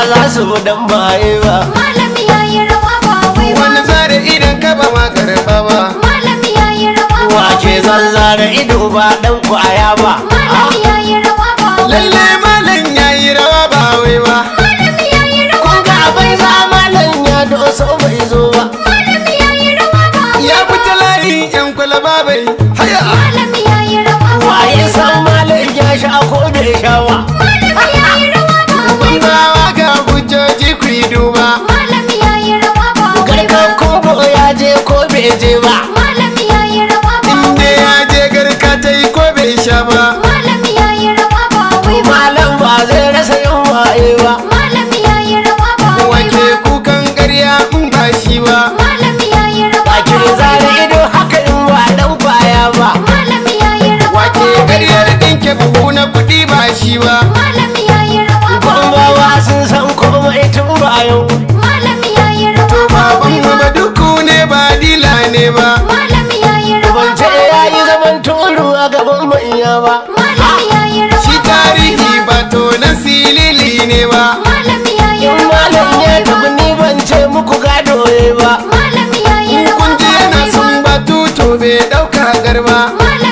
za su dan baye ba. Malami yayi rawa ba wai ba. wani zare idan ka ba ma karba ba. Malami yayi rawa ba Wace wai ba. zan zara ido ba dan kwaya ba. Malami yayi rawa ba wai ba. lalle malam yayi rawa ba wai ba. Malami yayi rawa Kun ga ba bai wai ba. za malam ya doso bai zo ba. Malami yayi rawa ba wai ya ba. fita layin yan kwalaba bai haya. Malami yayi rawa ba wai Waye ba. san malam ya sha ko bai sha ba. Malami yayi rawa ba wai ba. banzawa ga hujjoji ku yi duba. Malami yayi rawa ba wai ba. Garkan kumbo ya je ko bai je ba. Malami yayi rawa ba inda wai ba. ya je garka ta yi ko bai sha ba. Malami yayi rawa ba wai ba. Malam ba zai rasa yin waye ba. Malami yayi rawa ba wai wake ba. kukan ƙarya in ba shi ba. Malami yayi rawa Wake ba wai zara ba. ido haka in ba dan kwaya ba. Malami yayi rawa ba wake wai ba. ƙaryar ɗinke buhu na kuɗi ba shi ba. Malami yayi rawa ba wai Gombawa ba. sun san komai tun bayan. Malami yayi rawa ba baban wai mu ba. ba duku ne ba dila ne ba. Malami yayi rawa Ban ba ce wai ya ba. yi zaman turu a gaban manya ba. Malami yayi rawa shi ba wai tarihi ba. ba tonan silili ne ba. Malami yayi In rawa ba malam ya wai ba. tafi ni ban ce muku gado ya ba. Malami yayi in rawa kun ji ba yana wai ba. sun batu to bai ɗauka garba. Malami